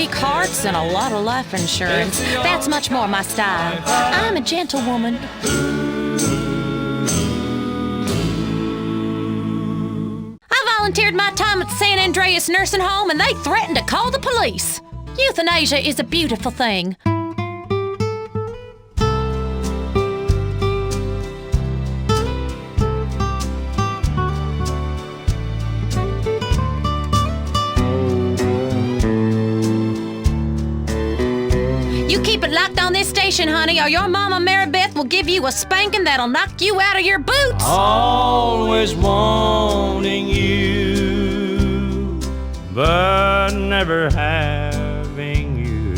break hearts and a lot of life insurance. That's much more my style. I'm a gentlewoman. I volunteered my time at the San Andreas nursing home and they threatened to call the police. Euthanasia is a beautiful thing. You keep it locked on this station, honey, or your mama Mary Beth will give you a spanking that'll knock you out of your boots. Always wanting you, but never having you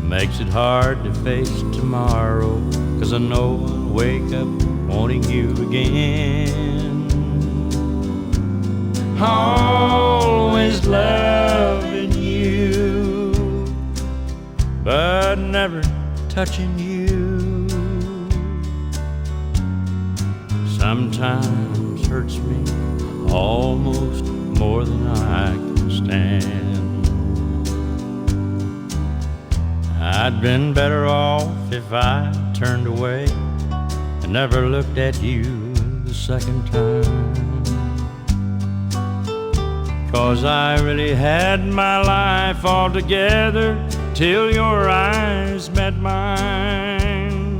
makes it hard to face tomorrow, 'cause I know I'll wake up wanting you again. Always loving you, but never touching you. Sometimes hurts me almost more than I can stand. I'd been better off if I turned away and never looked at you the second time, 'cause I really had my life all together till your eyes met mine.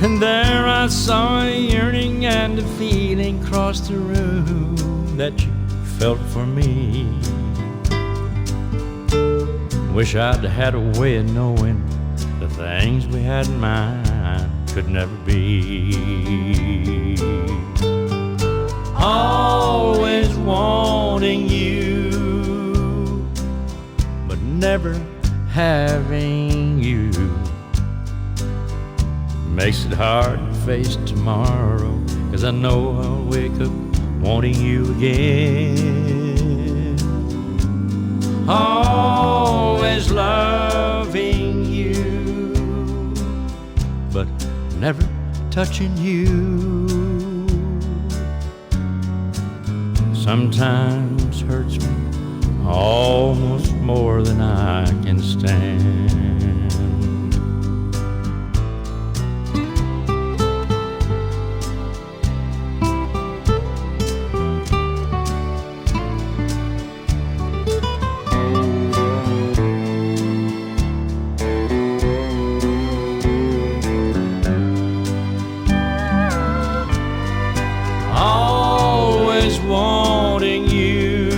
And there I saw a yearning and a feeling cross the room that you felt for me. Wish I'd had a way of knowing the things we had in mind could never be. Always wanting you, but never having you makes it hard to face tomorrow, 'cause I know I'll wake up wanting you again. Always loving you, but never touching you. Sometimes hurts me almost more than I can stand. Always wanting you,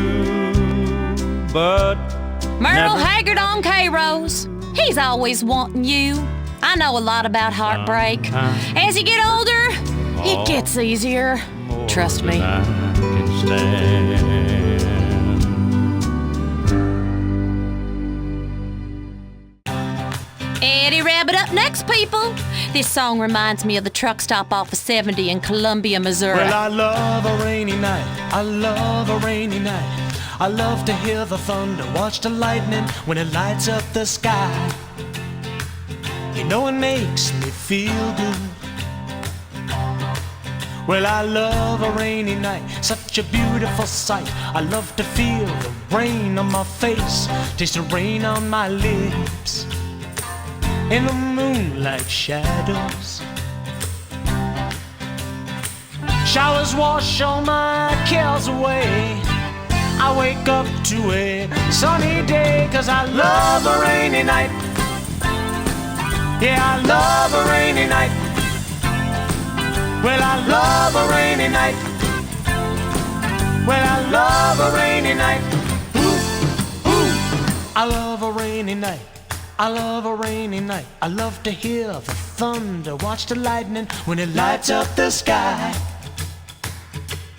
but Merle Haggard on K-Rose. He's always wanting you. I know a lot about heartbreak. As you get older, it gets easier. Trust me. I can stand. Eddie Rabbit up next, people. This song reminds me of the truck stop off of 70 in Columbia, Missouri. Well, I love a rainy night. I love a rainy night. I love to hear the thunder, watch the lightning when it lights up the sky. You know it makes me feel good. Well, I love a rainy night, such a beautiful sight. I love to feel the rain on my face, taste the rain on my lips, in the moonlight shadows. Showers wash all my cares away. I wake up to a sunny day, 'cause I love a rainy night. Yeah, I love a rainy night. Well, I love a rainy night. Well, I love a rainy night. Ooh, ooh. I love a rainy night. I love a rainy night. I love to hear the thunder, watch the lightning when it lights up the sky.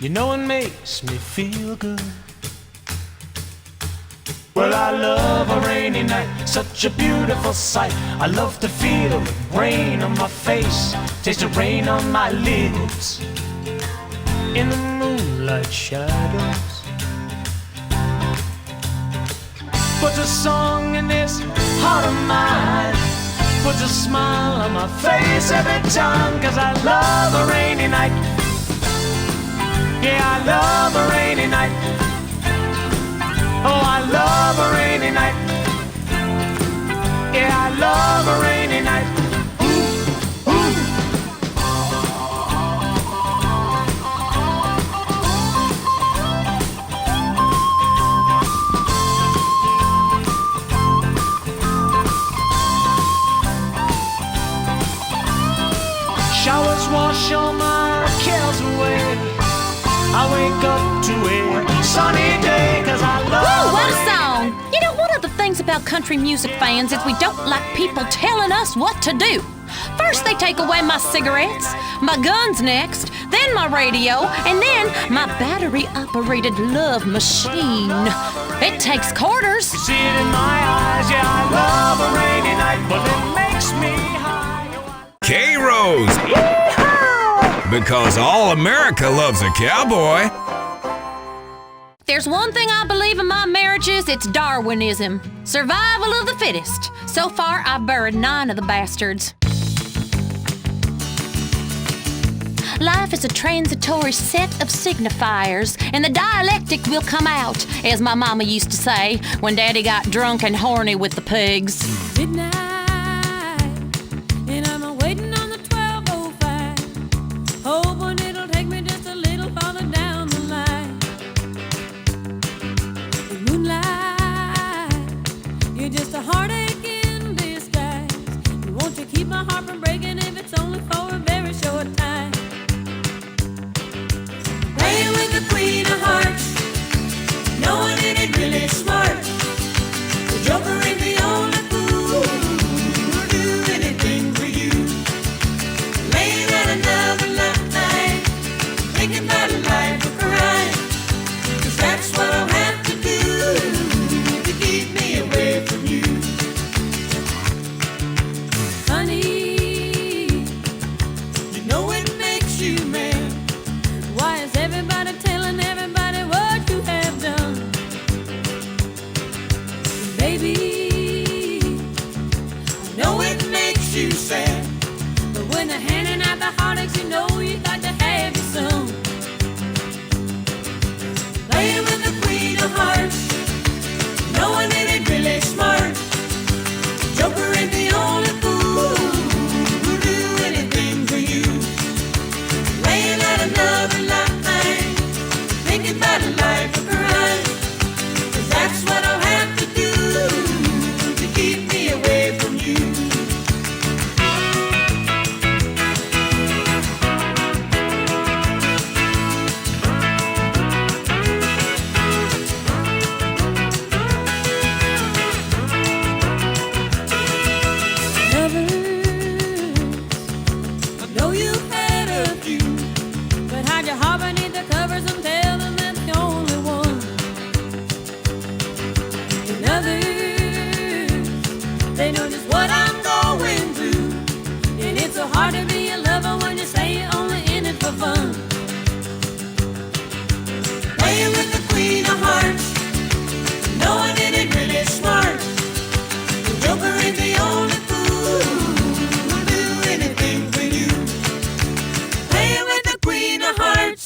You know it makes me feel good. Well, I love a rainy night, such a beautiful sight. I love to feel the rain on my face, taste the rain on my lips, in the moonlight shadows. Puts a song in this heart of mine, puts a smile on my face every time, 'cause I love a rainy night. Yeah, I love a rainy night. about country music fans is we don't like people telling us what to do. First they take away my cigarettes, my guns next, then my radio, and then my battery-operated love machine. It takes quarters. See it in my eyes, yeah, I love a rainy night, but it makes me high. K-Rose. Because all America loves a cowboy. There's one thing I believe in my marriages, it's Darwinism. Survival of the fittest. So far, I've buried 9 of the bastards. Life is a transitory set of signifiers, and the dialectic will come out, as my mama used to say when Daddy got drunk and horny with the pigs. Midnight, and I'm waiting on the 12:05, hoping it'll take me just a little farther down the line. The moonlight, you're just a heartache in disguise. You want to keep my heart from breaking if it's only for a very short time. Playing with the queen of hearts, knowing it ain't really smart. The joker ain't the only fool who'll do anything for you. Laying out another line, thinking about a life of crime. 'Cause that's what I'll have to do to keep me away from you. Honey, you know it makes you mad. Why is everybody telling everybody what you have done? Baby, I know it makes you sad, but when they're handing out the heartaches, you know you got to have your some. Playing with the queen of hearts, knowing it ain't really smart. Joker ain't the only fool who'll do anything for you. Laying out another line, thinking about a life of crime. 'Cause that's what I'll have to do to keep me away from you. Lovers, I know you've had a few, but hide your heart beneath the covers and tell them that's the only one. And others, they know just what I'm going through, and it's so hard to be a lover when you say you're only in it for fun. Playing with the queen of hearts, knowing it ain't really smart. The joker ain't the only fool who'll do anything for you. Playing with the queen of hearts,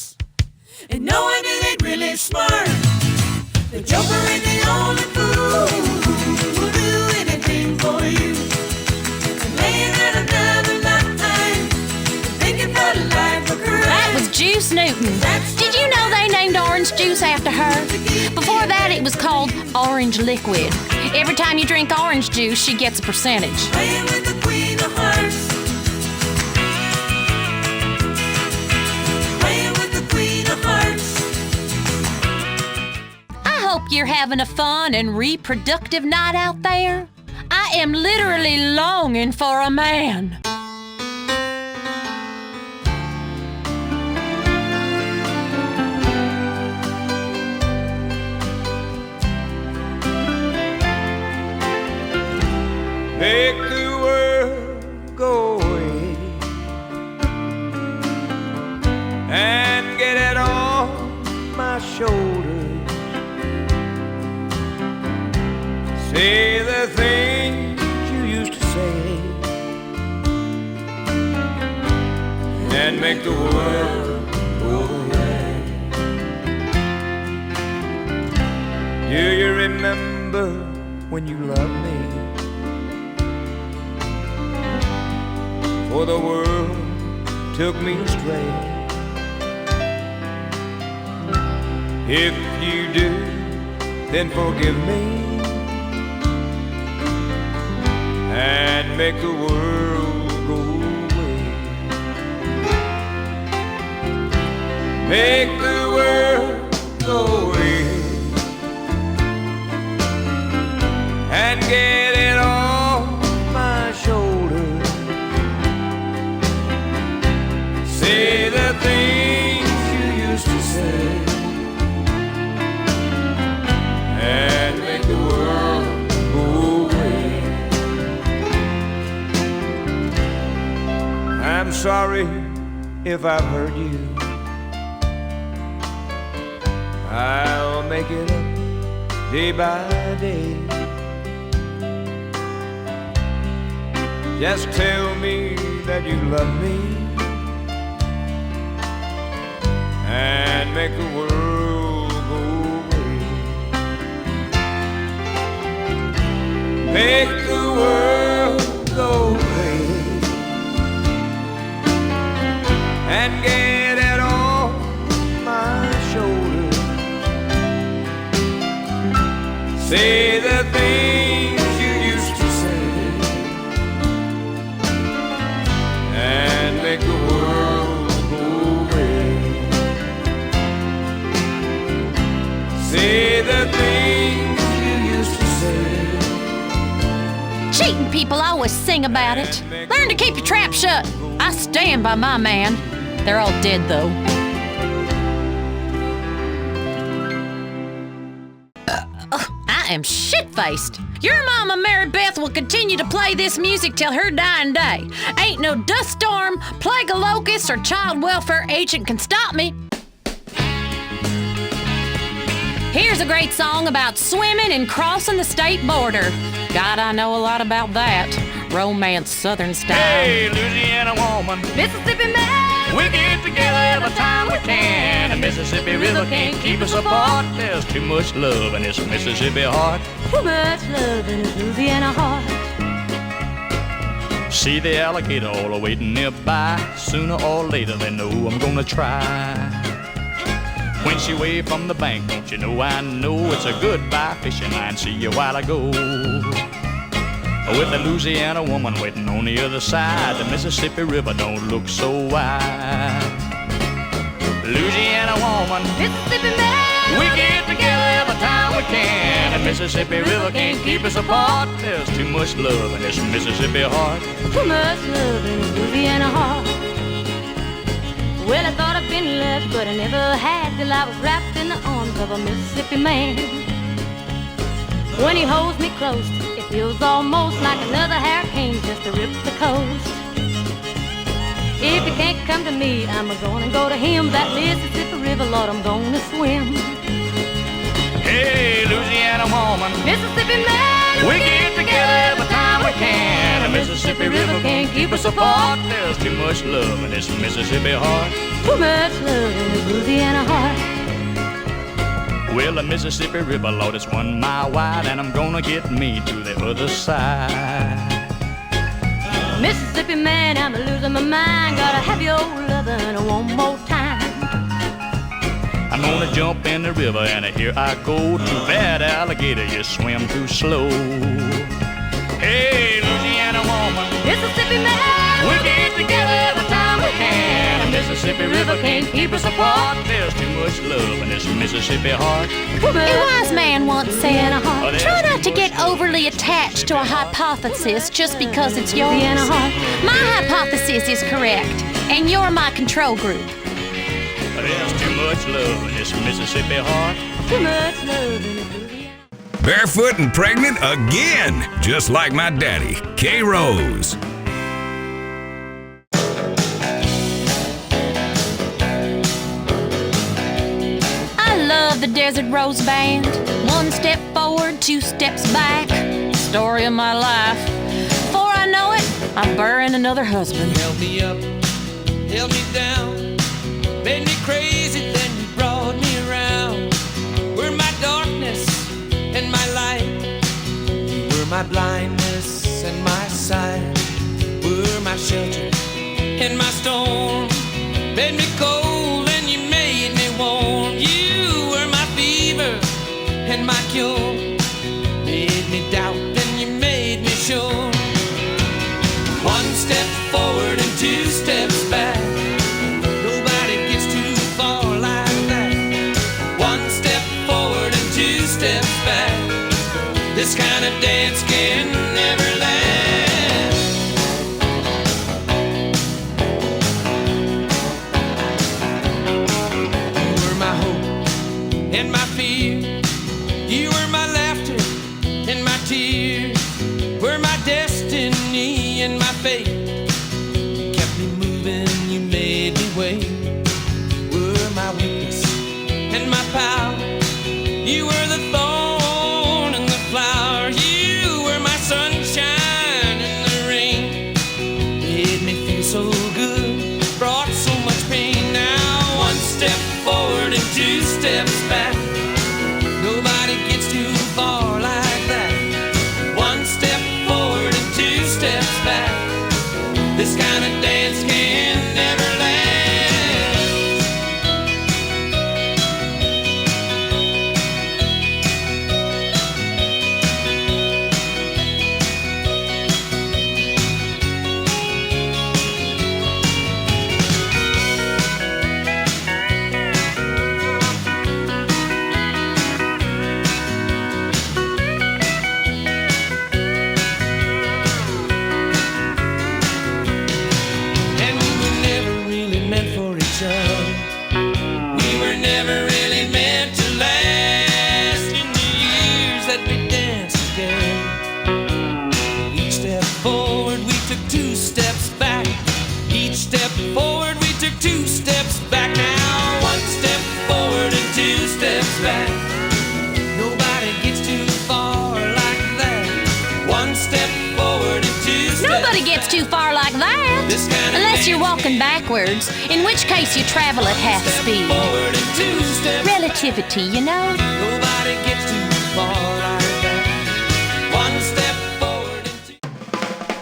and knowing it ain't really smart. The joker ain't the only fool who'll do anything for you. And laying out another line, thinking about a life of crime. That was Juice Newton. Did you know they named orange juice after her? Before that, it was called orange liquid. Every time you drink orange juice, she gets a percentage. Playing with the queen of hearts. Playing with the queen of hearts. I hope you're having a fun and reproductive night out there. I am literally longing for a man. Make the world go away and get it off my shoulders. Say the things you used to say and make the world go away. Do you remember when you loved me? For the world took me astray. If you do, then forgive me and make the world go away. Make the world go away and sorry if I've hurt you. I'll make it up day by day. Just tell me that you love me and make the world go away. Make the world go away and get it off my shoulders. Say the things you used to say and make the world go away. Say the things you used to say. Cheating people always sing about it. Learn to keep your trap shut. I stand by my man. They're all dead, though. I am shit-faced. Your mama, Mary Beth, will continue to play this music till her dying day. Ain't no dust storm, plague of locusts, or child welfare agent can stop me. Here's a great song about swimming and crossing the state border. God, I know a lot about that. Romance, Southern style. Hey, Louisiana woman, Mississippi man. we get together every time we can. The Mississippi River can't keep us apart. There's too much love in this Mississippi heart. Too much love in this Louisiana heart. See the alligator all waiting nearby. Sooner or later they know I'm gonna try. When she waved from the bank, don't you know I know it's a goodbye fishing line. See you while I go. With the Louisiana woman waiting on the other side, the Mississippi River don't look so wide. Louisiana woman, Mississippi man. we get together every time we can. The Mississippi River can't keep us apart. There's too much love in this Mississippi heart. Too much love in this Louisiana heart. Well, I thought I'd been left, but I never had till I was wrapped in the arms of a Mississippi man. When he holds me close, it feels almost like another hurricane just to rip the coast. If he can't come to me, I'm gonna go to him. That Mississippi River, Lord, I'm gonna swim. Hey, Louisiana woman, Mississippi man, we get together every time we can. The Mississippi River can't keep us apart. There's too much love in this Mississippi heart. too much love in this Louisiana heart. Well, the Mississippi River, Lord, it's 1 mile wide, and I'm gonna get me to the other side. Mississippi man, I'm losing my mind. Gotta have your lovin' one more time. I'm gonna jump in the river, and here I go. Too bad, alligator, you swim too slow. Hey, Louisiana woman, Mississippi man, we get together every time we can. The Mississippi River can't keep us apart. There's too much love in this Mississippi heart. a wise man once said, Oh, there's try not too to get much love. overly attached to a hypothesis just because it's yours. My hypothesis is correct, and you're my control group. There's too much love in this Mississippi heart. Too much love in it. Barefoot and pregnant again, just like my daddy, K. Rose. I love the Desert Rose Band. 1 step forward, 2 steps back. Story of my life. Before I know it, I'm burying another husband. Held me up, held me down, made me crazy, then you brought me around. Were my darkness and my light, you were my blindness and my sight, were my shelter and my storm, made me cold and you made me warm. You were my fever and my cure, made me doubt and you made me sure. 1 step forward and 2 steps back. Nobody gets too far like that. 1 step forward and 2 steps back. This kind of dance can never last. You were my hope and my fear. You were my laughter and my tears. Were my destiny and my fate. You kept me moving Nobody gets too far like that. Unless you're walking backwards, in which case you travel at half speed. Relativity, you know? Nobody gets too far like that. One step forward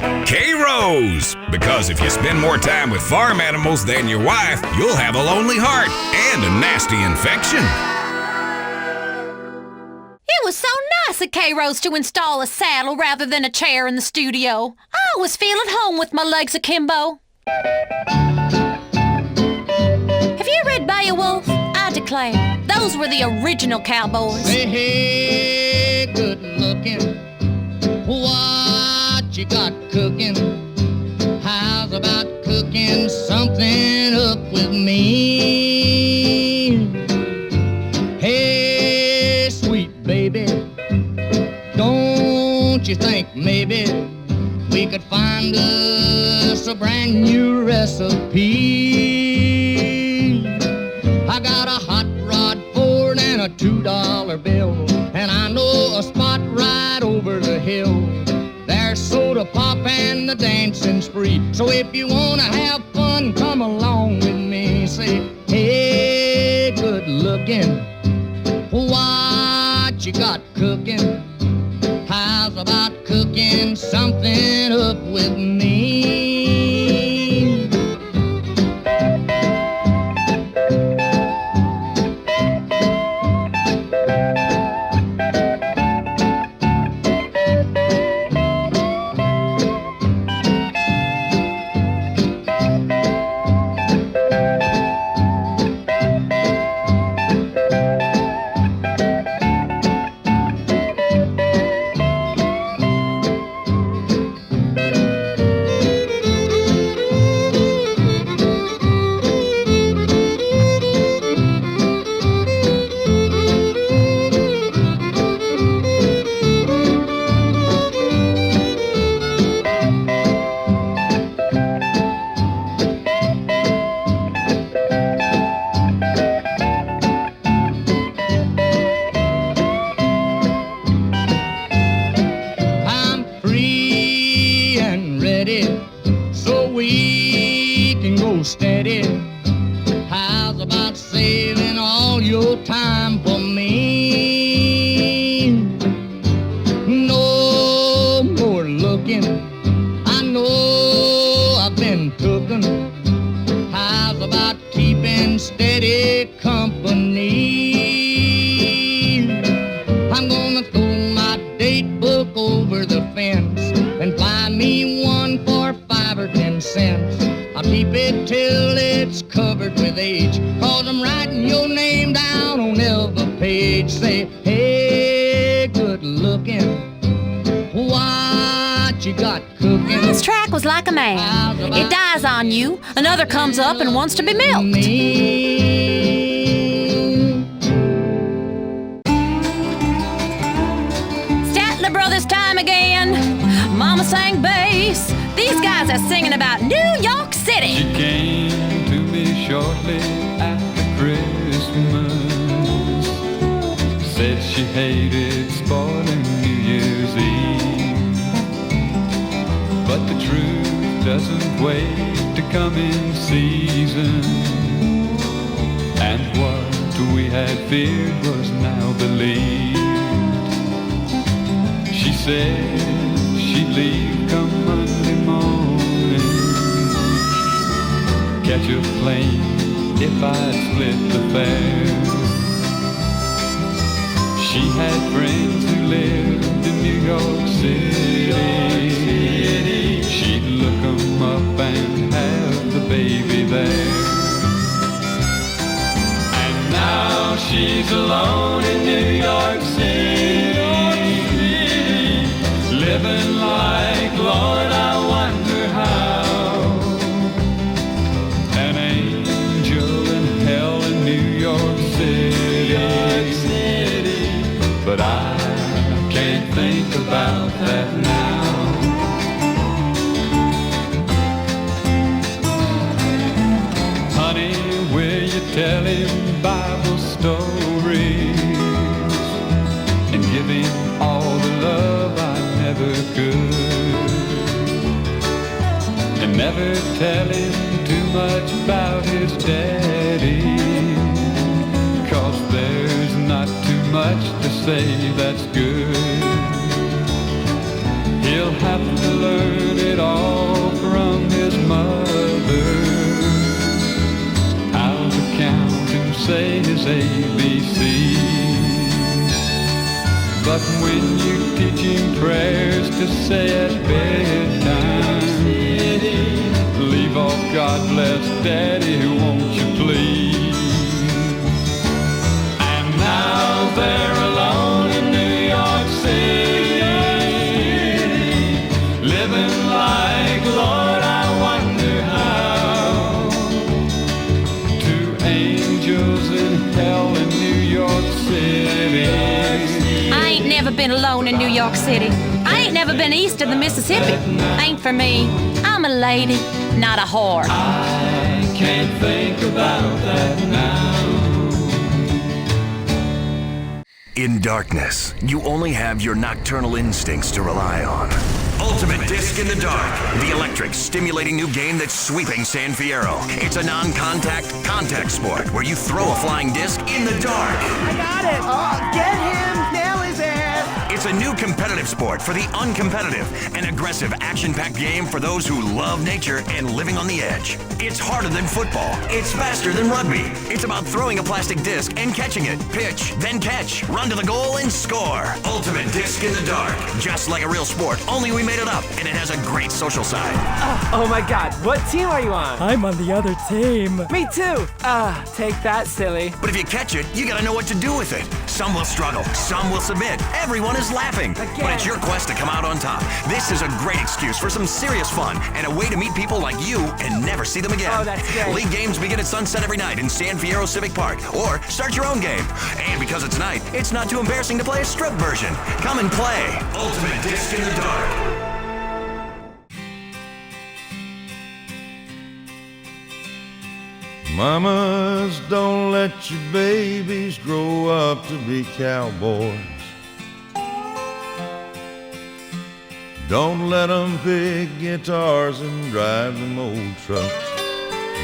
and two. K-Rose! Because if you spend more time with farm animals than your wife, you'll have a lonely heart and a nasty infection. It was so nice of K-Rose to install a saddle rather than a chair in the studio. I always feel at home with my legs akimbo. Have you read Beowulf? I declare, those were the original cowboys. Hey, hey, good looking. What you got cooking? How's about cooking something up with me? Hey, sweet baby, don't you think maybe we could find us a brand new recipe? I got a hot rod Ford and a $2 bill, and I know a spot right over the hill. There's soda pop and the dancing spree. So if you wanna have fun, come along with me. Say, hey, good looking, what you got cooking? How's about cooking something up with me? Steady. How's about saving all your time for me? No more looking, I know I've been cooking. How's about keeping steady company? I'm gonna throw my date book over the fence and buy me one for 5 or 10 cents. I'll keep it till it's covered with age, 'cause I'm writing your name down on every page. Say, hey, good looking, what you got cooking? This track was like a man. It dies on you, another comes up and wants to be milked. Statler Brothers time again. Mama sang bass. These guys are singing about New York City. She came to me shortly after Christmas. Said she hated spoiling New Year's Eve. But the truth doesn't wait to come in season. And what we had feared was now believed. She said she'd leave come Monday morning, catch a plane if I'd split the fare. She had friends who lived in New York City. She'd look 'em up and have the baby there. And now she's alone in New York City, living like, Lord, I wonder how. An angel in hell in New York City, but I can't think about that now. Honey, will you tell him Bible stories and give him all the love I never could? never tell him too much about his daddy, 'cause there's not too much to say that's good. He'll have to learn it all from his mother, how to count and say his ABCs. But when you teach him prayers to say at bedtime, leave off God bless Daddy, won't you please? And now they're alone in New York City, living like, Lord, I wonder how. Two angels in hell in New York City. I ain't never been alone in New York City. I ain't never been east of the Mississippi. Ain't for me. I'm a lady, not a whore. I can't think about that now. In darkness, you only have your nocturnal instincts to rely on. Ultimate Disc in the Dark, the electric, stimulating new game that's sweeping San Fierro. It's a non-contact, contact sport where you throw a flying disc in the dark. I got it! Oh, get him! Nail his ass! It's a new competitive sport for the uncompetitive, an aggressive, action-packed game for those who love nature and living on the edge. It's harder than football. It's faster than rugby. It's about throwing a plastic disc and catching it. Pitch, then catch, run to the goal and score. Ultimate Disc in the Dark. Just like a real sport, only we made it up, and it has a great social side. Oh my god, what team are you on? I'm on the other team. Me too! Take that, silly. But if you catch it, you gotta know what to do with it. Some will struggle, some will submit. Everyone is laughing. Again. But it's your quest to come out on top. This is a great excuse for some serious fun and a way to meet people like you and never see them again. Oh, that's great. League games begin at sunset every night in San Fierro Civic Park. Or start your own game. And because it's night, it's not too embarrassing to play a strip version. Come and play Ultimate Disc in the Dark. Mamas, don't let your babies grow up to be cowboys. Don't let them pick guitars and drive them old trucks.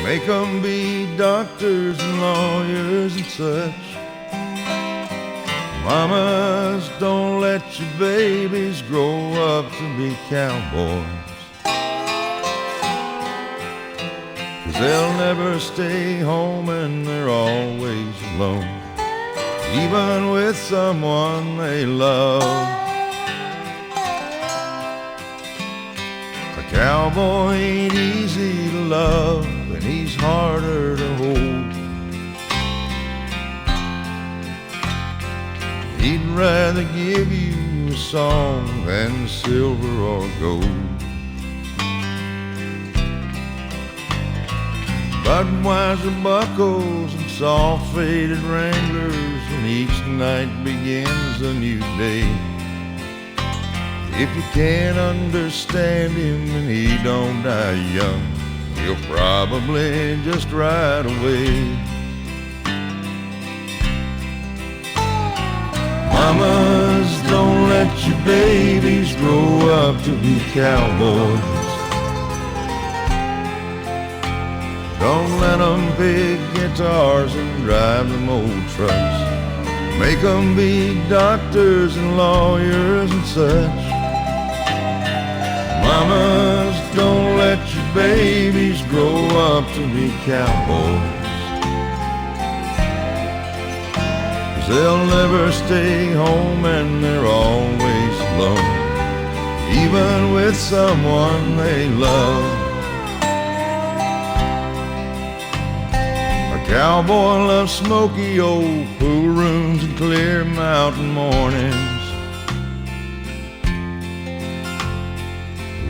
Make them be doctors and lawyers and such. Mamas, don't let your babies grow up to be cowboys. 'Cause they'll never stay home and they're always alone, even with someone they love. A cowboy ain't easy to love, and he's harder to hold. He'd rather give you a song than silver or gold. Budweiser buckles and soft faded Wranglers, and each night begins a new day. If you can't understand him and he don't die young, he'll probably just ride away. Mamas, don't let your babies grow up to be cowboys. Don't let them pick guitars and drive them old trucks. Make them be doctors and lawyers and such. Mamas, don't let your babies grow up to be cowboys. 'Cause they'll never stay home and they're always alone, even with someone they love. Cowboy loves smoky old pool rooms and clear mountain mornings,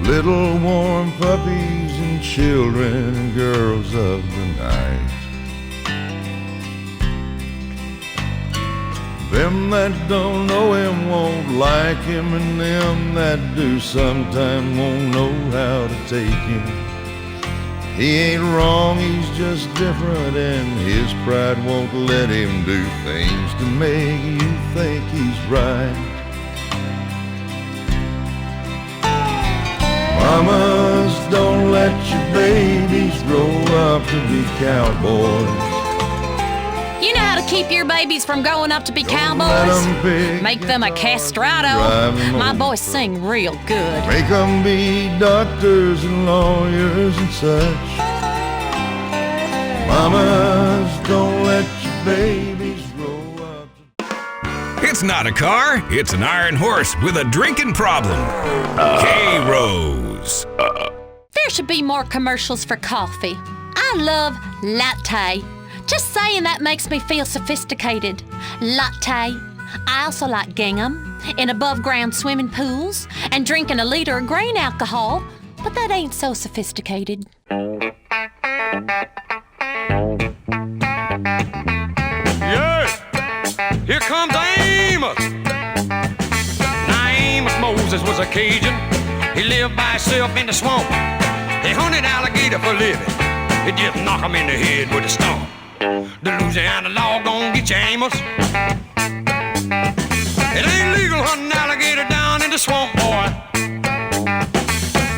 little warm puppies and children and girls of the night. Them that don't know him won't like him, and them that do sometime won't know how to take him. He ain't wrong, he's just different, and his pride won't let him do things to make you think he's right. Mamas, don't let your babies grow up to be cowboys. You know how to keep your babies from growing up to be Let cowboys? 'em pick Make them a castrato. drive 'em My over. boys sing real good. Make 'em be doctors and lawyers and such. Mamas, don't let your babies grow up. It's not a car, it's an iron horse with a drinking problem. K-Rose. There should be more commercials for coffee. I love latte. Just saying that makes me feel sophisticated. Latte. I also like gingham in above-ground swimming pools and drinking a liter of grain alcohol, but that ain't so sophisticated. Yeah, here comes Amos. Now Amos Moses was a Cajun. He lived by himself in the swamp. He hunted alligator for a living. He just knock him in the head with a stump. The Louisiana law gon' get you, Amos. It ain't legal hunting alligator down in the swamp, boy.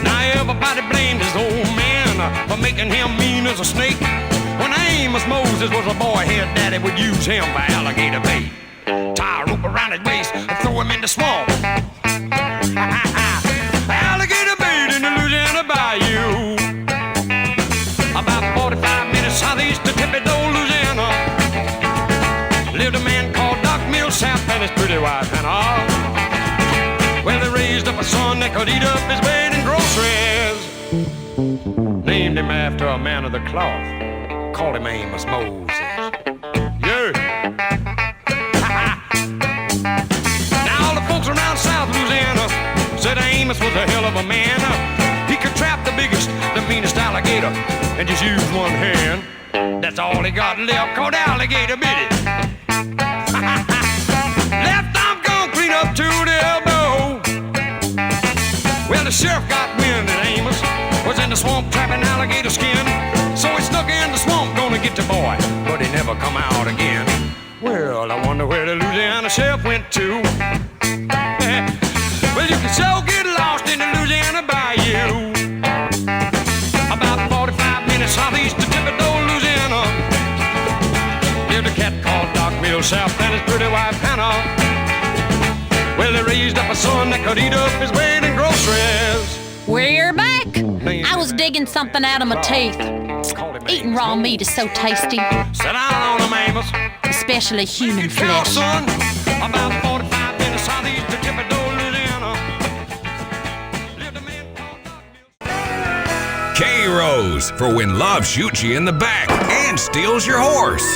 Now everybody blamed his old man for making him mean as a snake. When Amos Moses was a boy, his daddy would use him for alligator bait. Tie a rope around his waist and throw him in the swamp. Alligator bait in the Louisiana bayou. About 45 minutes southeast of Tippy-Toe, Louisiana, lived a man called Doc Millsap and his pretty wife Hannah. Well, they raised up a son that could eat up his weight in groceries. Named him after a man of the cloth. Called him Amos Moses. Yeah. Now all the folks around South Louisiana said Amos was a hell of a man. He could trap the biggest, the meanest alligator and just use one hand. That's all he got left, called alligator bit it. Left arm gone clean up to the elbow. Well, the sheriff got wind that Amos was in the swamp trapping alligator skin. So he snuck in the swamp, gonna get the boy, but he never come out again. Well, I wonder where the Louisiana sheriff went to. Well, you can so get lost in the Louisiana bayou. About 45 minutes southeast of Tippy-Toe, Louisiana, lived a cat called Doc Millsap and his pretty wife Hannah. Well, they raised up a son that could eat up his weight in groceries. We're back. I was digging something out of my teeth. Eating raw meat is so tasty. Sit down on him, Amos. Especially human Cow, flesh. son. About 45 minutes southeast of Tippy-Toe, Louisiana, lived a man called Doc Millsap. K-Rose for when love shoots you in the back and steals your horse.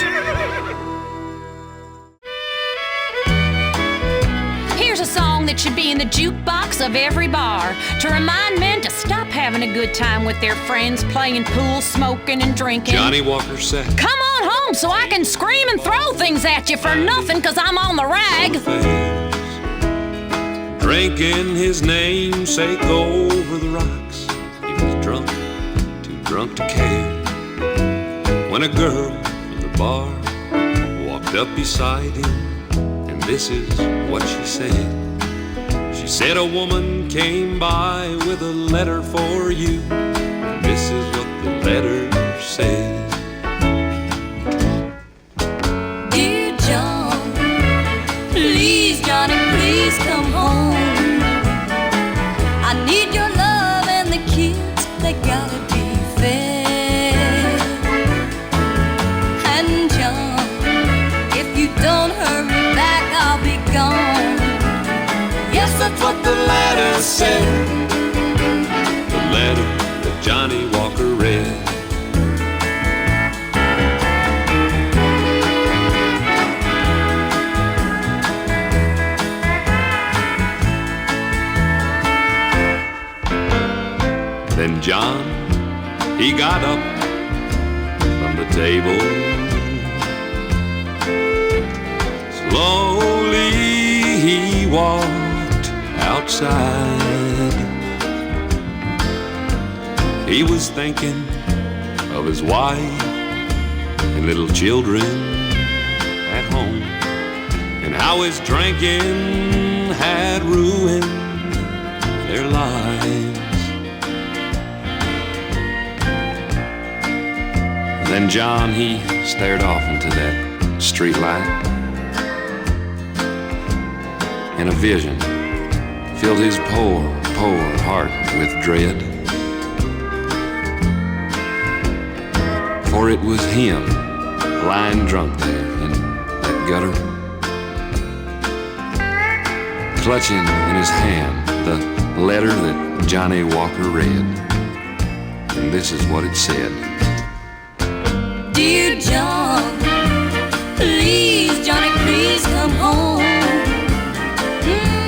Here's a song that should be in the jukebox of every bar to remind men to stop having a good time with their friends, playing pool, smoking, and drinking. Johnny Walker said, Come on home so I can scream and throw things at you for nothing 'cause I'm on the rag. drinking his namesake over the rocks. He was drunk, too drunk to care. When a girl in the bar walked up beside him, and this is what she said. She said, a woman came by with a letter for you. And this is what the letter said. Dear John, please, Johnny, please come home. I need your love and the kids, they gotta be fed. And John, if you don't hurry back, I'll be gone. Yes, that's what the letter said. The letter that Johnny Walker read. Then John, he got up from the table. Slowly he walked outside. He was thinking of his wife and little children at home, and how his drinking had ruined their lives. Then John, he stared off into that street light, and a vision filled his poor, poor heart with dread. For it was him lying drunk there in that gutter, clutching in his hand the letter that Johnny Walker read. And this is what it said. Dear John, please, Johnny, please come home.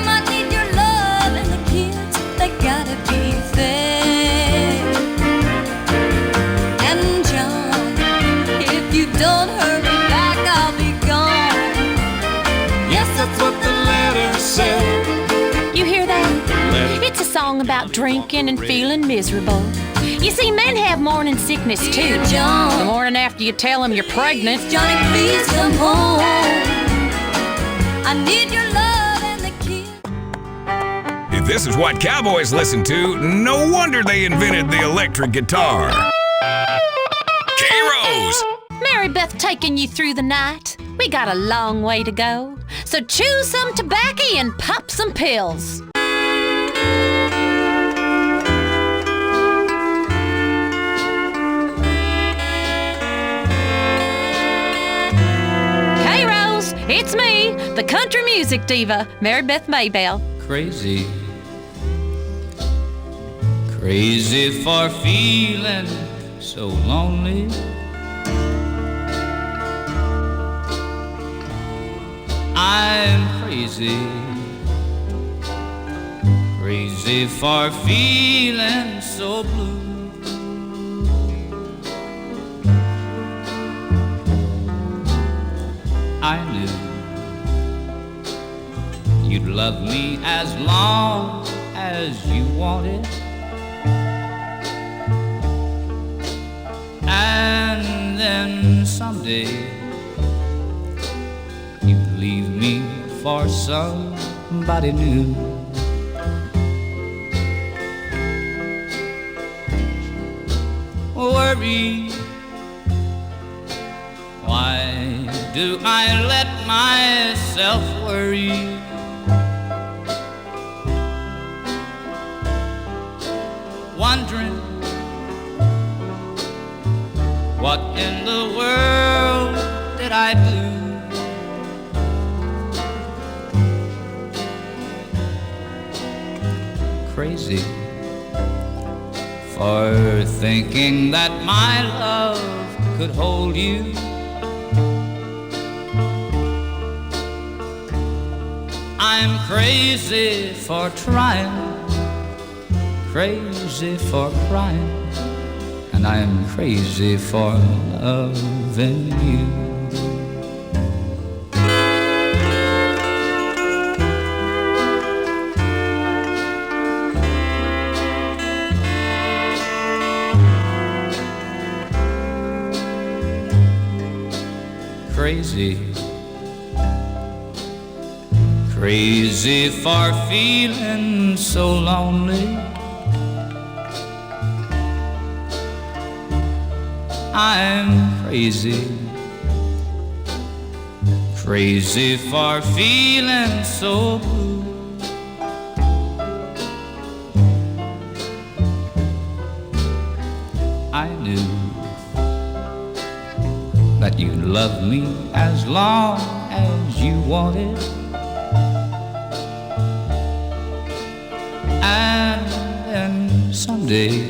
I need your love, and the kids, they gotta be fed. And John, if you don't hurry back, I'll be gone. Yes, that's what the letter said. You hear that? It's a song about drinking and feeling miserable. You see, men have morning sickness too. John, the morning after you tell them you're pregnant. Johnny, please come home. I need your love and the kids. If this is what cowboys listen to, no wonder they invented the electric guitar. K-Rose! Mary Beth taking you through the night. We got a long way to go. So chew some tobacco and pop some pills. It's me, the country music diva, Mary Beth Maybell. Crazy, crazy for feeling so lonely. I'm crazy, crazy for feeling so blue. I knew you'd love me as long as you wanted, and then someday you'd leave me for somebody new. Worry, why do I let myself worry? Wondering what in the world did I do? Crazy for thinking that my love could hold you. I'm crazy for trying, crazy for crying, and I'm crazy for loving you. Crazy, crazy for feeling so lonely. I'm crazy, crazy for feeling so blue. I knew that you'd love me as long as you wanted, and then someday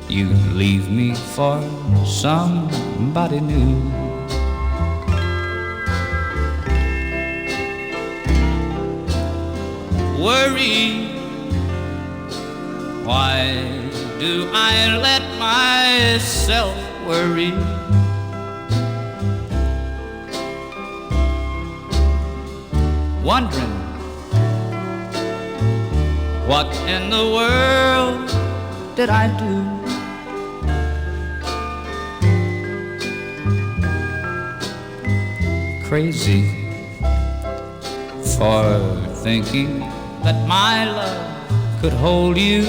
you'd leave me for somebody new. Worry, why do I let myself worry? Wondering what in the world did I do? Crazy for thinking that my love could hold you.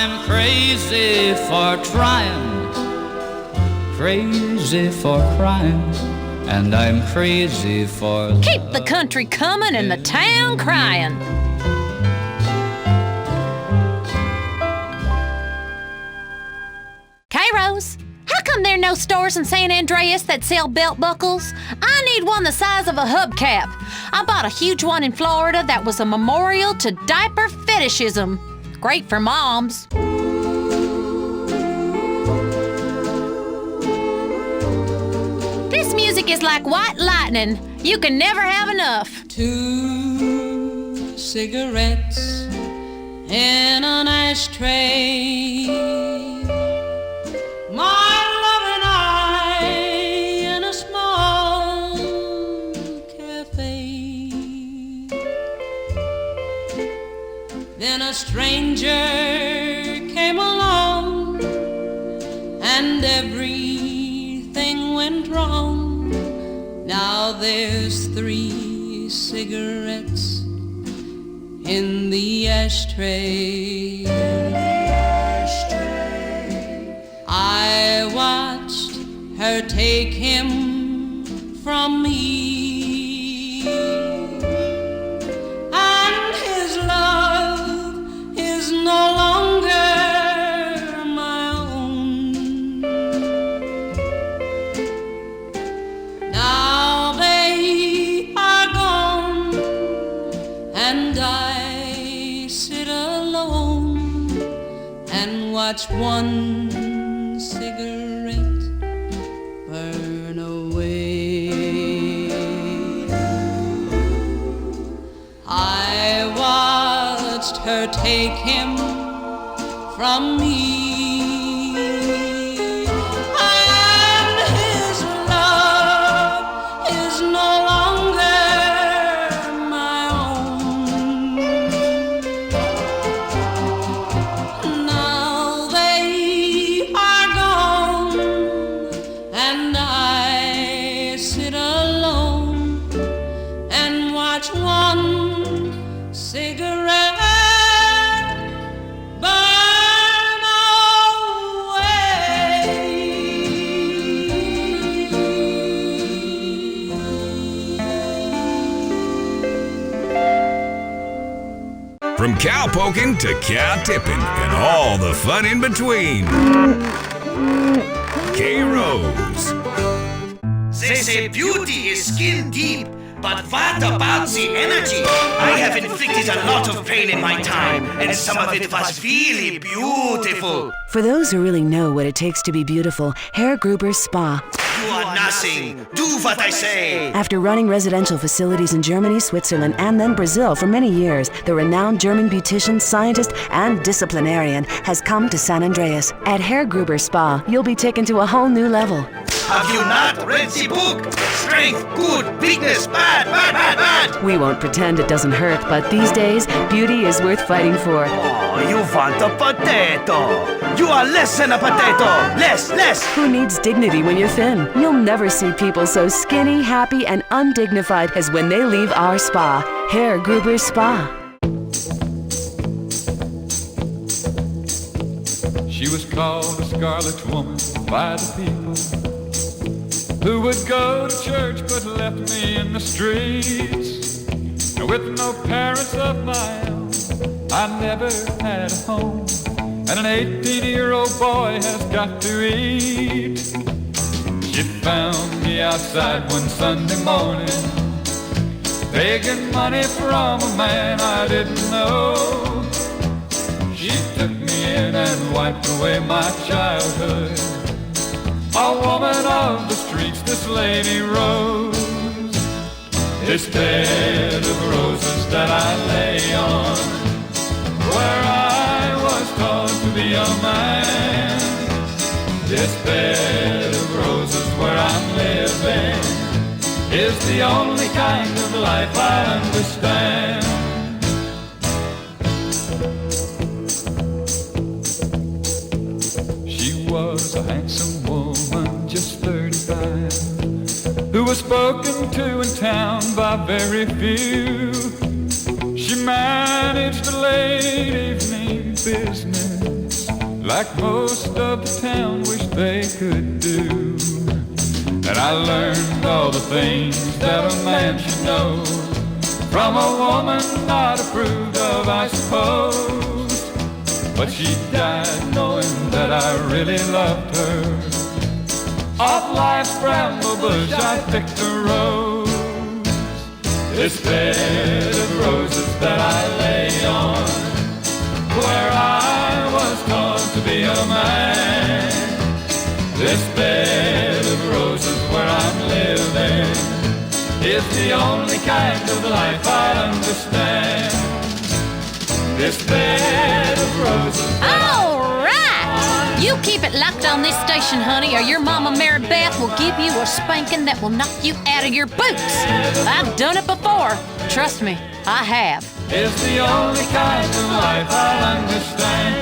I'm crazy for trying, crazy for crying, and I'm crazy for keep the country coming and the town crying. K-Rose, how come there are no stores in San Andreas that sell belt buckles? I need one the size of a hubcap. I bought a huge one in Florida that was a memorial to diaper fetishism. Great for moms. This music is like white lightning. You can never have enough. 2 cigarettes in an ashtray. My love and I in a small cafe. Then a stranger came along and everything went wrong. Now there's 3 cigarettes in the ashtray. I watched her take him from me, and his love is no longer my own. Now they are gone, and I sit alone and watch one cigarette burn away. I watched her take him from me, and his love is no longer my own. Now they are gone, and I sit alone and watch one cigarette burn away. From cow poking to cow tipping and all the fun in between. K-Rose. They say beauty is skin deep, but what about the energy? I have inflicted a lot of pain in my time, and some of it was really beautiful. For those who really know what it takes to be beautiful, Herr Gruber's Spa. You are nothing. Do what I say. After running residential facilities in Germany, Switzerland, and then Brazil for many years, the renowned German beautician, scientist, and disciplinarian has come to San Andreas. At Herr Gruber's Spa, you'll be taken to a whole new level. Have you not read the book? Strength, good, weakness, bad, bad, bad, bad. We won't pretend it doesn't hurt, but these days, beauty is worth fighting for. Oh, you want a potato. You are less than a potato. Less. Who needs dignity when you're thin? You'll never see people so skinny, happy, and undignified as when they leave our spa. Herr Gruber's Spa. She was called a scarlet woman by the people who would go to church but left me in the streets. And with no parents of my own, I never had a home, and an 18-year-old boy has got to eat. She found me outside one Sunday morning, begging money from a man I didn't know. She took me in and wiped away my childhood. A woman of the streets, this lady Rose. This bed of roses that I lay on, where I was taught to be a man. This bed of roses where I'm living is the only kind of life I understand. She was a handsome woman, just 35, who was spoken to in town by very few. She managed a late evening business like most of the town wish they could do. And I learned all the things that a man should know from a woman not approved of, I suppose. But she died knowing that I really loved her. Off life's bramble bush I picked a rose. This bed of roses that I lay on, where I was taught to be a man. This bed of roses where I'm living is the only kind of life I understand. This bed of roses. All right! You keep it locked on this station, honey, or your mama Mary Beth will give you a spanking that will knock you out of your boots. I've done it before. Trust me, I have. It's the only kind of life I'll understand.